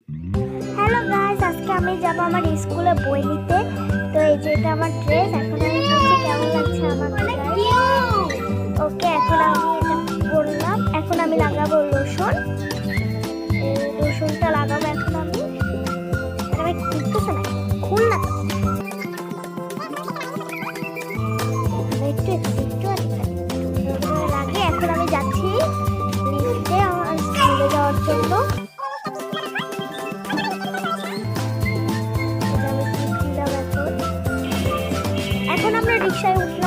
Hello guys, আজকে আমি যাব আমার স্কুলে বই নিতে। তো এই যে এটা আমার ড্রেস। এখন আমি ভাবছি কেমন লাগছে আমাকে গাইস। ওকে, এখন আমি এটা পরলাম। এখন আমি লাগাবো লোশন। এই লোশনটা লাগাবো এখন আমি। আমি খুলতেছে না, খুল না তো। একটু একটু লাগে। এখন আমি যাচ্ছি লিফটে আমার স্কুলে যাওয়ার জন্য। এখন আমরা রিকশায় উঠলাম।